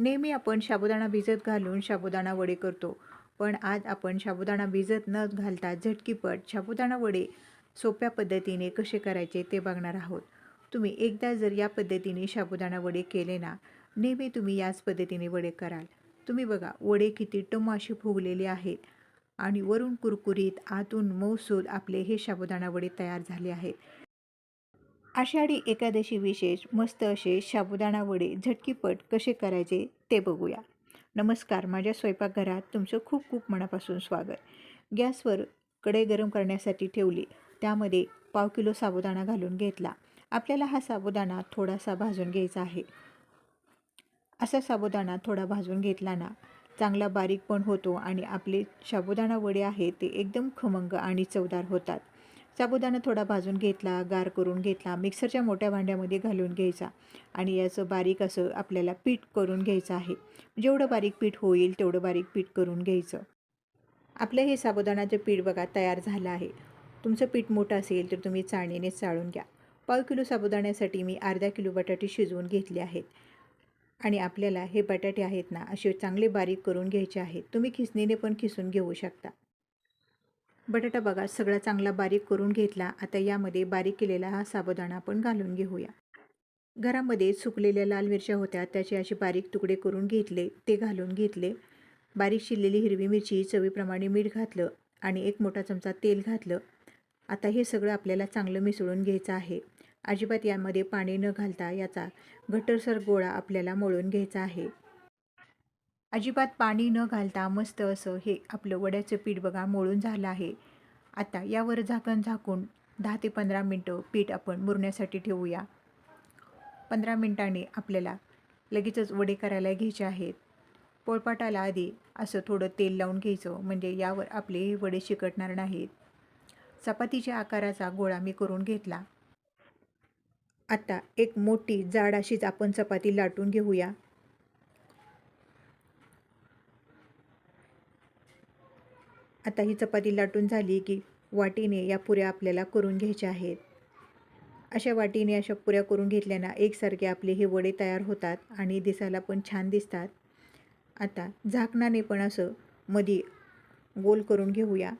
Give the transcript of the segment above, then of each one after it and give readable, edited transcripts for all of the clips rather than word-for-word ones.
नेहमी आपण साबुदाणा भिजत घालून साबुदाणा वडे करतो, पण आज आपण साबुदाणा भिजत न घालता झटकीपट साबुदाणा वडे सोप्या पद्धतीने कसे करायचे ते बघणार आहोत. तुम्ही एकदा जर या पद्धतीने साबुदाणा वडे केले ना, नेहमी तुम्ही याच पद्धतीने वडे कराल. तुम्ही बघा, वडे किती टम्म असे फुगलेले आहेत आणि वरून कुरकुरीत आतून मऊसूद आपले हे साबुदाणा वडे तयार झाले आहेत. आषाढी एकादशी विशेष मस्त असे साबुदाणा वडे झटकीपट कसे करायचे ते बघूया. नमस्कार, माझ्या स्वयंपाकघरात तुमचं खूप खूप मनापासून स्वागत. गॅसवर कढई गरम करण्यासाठी ठेवली, त्यामध्ये पाव किलो साबुदाणा घालून घेतला. आपल्याला हा साबुदाणा थोडासा भाजून घ्यायचा आहे. असा साबुदाणा थोडा भाजून घेतला ना, चांगला बारीक पण होतो आणि आपले साबुदाणा वडे आहेत ते एकदम खमंग आणि चवदार होतात. साबुदाणा थोडा भाजून घेतला, गार करून घेतला, मिक्सरच्या मोठ्या भांड्यामध्ये घालून घ्यायचा आणि याचं बारीक असं आपल्याला पीठ करून घ्यायचं आहे. जेवढं बारीक पीठ होईल तेवढं बारीक पीठ करून घ्यायचं. आपलं हे साबुदाण्याचं पीठ बघा तयार झालं आहे. तुमचं पीठ मोठं असेल तर तुम्ही चाळणीने चाळून घ्या. पाव किलो साबुदाण्यासाठी मी अर्धा किलो बटाटे शिजवून घेतले आहेत आणि आपल्याला हे बटाटे आहेत ना, असे चांगले बारीक करून घ्यायचे आहेत. तुम्ही खिसणीने पण खिसून घेऊ शकता. बटाटा बघा सगळा चांगला बारीक करून घेतला. आता यामध्ये बारीक केलेला हा साबुदाणा आपण घालून घेऊया. घरामध्ये सुकलेल्या लाल मिरच्या होत्या, त्याचे असे बारीक तुकडे करून घेतले, ते घालून घेतले. बारीक चिरलेली हिरवी मिरची, चवीप्रमाणे मीठ घातलं आणि 1 मोठा चमचा तेल घातलं. आता हे सगळं आपल्याला चांगलं मिसळून घ्यायचं आहे. अजिबात यामध्ये पाणी न घालता याचा घट्टसर गोळा आपल्याला मळून घ्यायचा आहे. अजिबात पाणी न घालता मस्त असं हे आपलं वड्याचं पीठ बघा मळून झालं आहे. आता यावर झाकण झाकून 10 ते 15 मिनटं पीठ आपण मुरण्यासाठी ठेवूया. 15 मिनिटांनी आपल्याला लगेचच वडे करायला घ्यायचे आहेत. पोळपाटाला आधी असं थोडं तेल लावून घ्यायचं, म्हणजे यावर आपले हे वडे चिकटणार नाहीत. चपातीच्या आकाराचा गोळा मी करून घेतला. आता एक मोठी जाड अशीच आपण चपाती लाटून घेऊया. आता ही चपाती लाटून झाली की वाटीने या पुऱ्या आपल्याला करून घ्यायच्या आहेत. अशा वाटीने अशा पुऱ्या करून घेतल्याना एकसारखे आपले हे वडे तयार होतात आणि दिसायला पण छान दिसतात. आता झाकणाने पण असं मध्ये गोल करून घेऊया,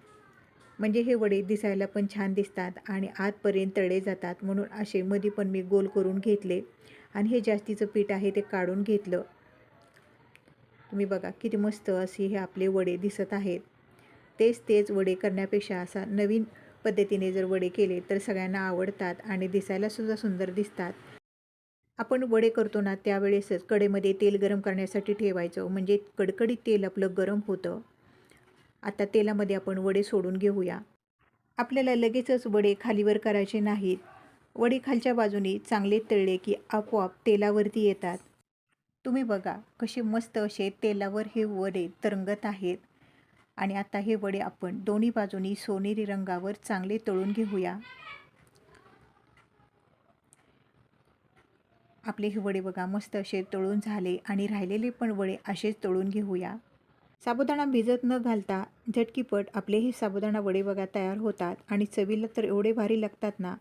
म्हणजे हे वडे दिसायला पण छान दिसतात आणि आतपर्यंत तळले जातात. म्हणून असे मध्ये पण मी गोल करून घेतले आणि हे जास्तीचं पीठ आहे ते काढून घेतलं. तुम्ही बघा किती मस्त असे हे आपले वडे दिसत आहेत. तेच वडे करण्यापेक्षा असा नवीन पद्धतीने जर वडे केले तर सगळ्यांना आवडतात आणि दिसायला सुद्धा सुंदर दिसतात. आपण वडे करतो ना, त्यावेळेसच कढईमध्ये तेल गरम करण्यासाठी ठेवायचं, म्हणजे कडकडीत तेल आपलं गरम होतं. आता तेलामध्ये आपण वडे सोडून घेऊया. आपल्याला लगेचच वडे खालीवर करायचे नाहीत. वडे खालच्या बाजूने चांगले तळले की आपोआप तेलावरती येतात. तुम्ही बघा कसे मस्त असे तेलावर हे वडे तरंगत आहेत आणि आता हे वडे आपण दोन्ही बाजूनी सोनेरी रंगावर चांगले तळून घेऊया. आपले हे वडे बघा मस्त असे तळून झाले आणि राहिलेले पण वडे असेच तळून घेऊया. साबुदाणा भिजत न घालता झटकीपट आपले हे साबुदाणा वडे बघा तयार होतात आणि चवीला तर एवढे भारी लागतात ना.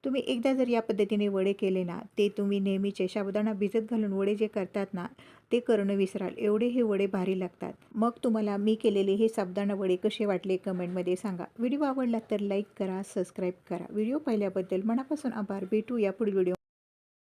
तुम्ही एकदा जर या पद्धतीने वडे केले ना, ते तुम्ही नेहमीचे साबुदाणा भिजत घालून वडे जे करतात ना, ते करणं विसराल, एवढे हे वडे भारी लागतात. मग तुम्हाला मी केलेले हे साबुदाणा वडे कसे वाटले कमेंटमध्ये सांगा. व्हिडिओ आवडला तर लाईक करा, सबस्क्राईब करा. व्हिडिओ पाहिल्याबद्दल मनापासून आभार. भेटूया पुढील व्हिडिओ.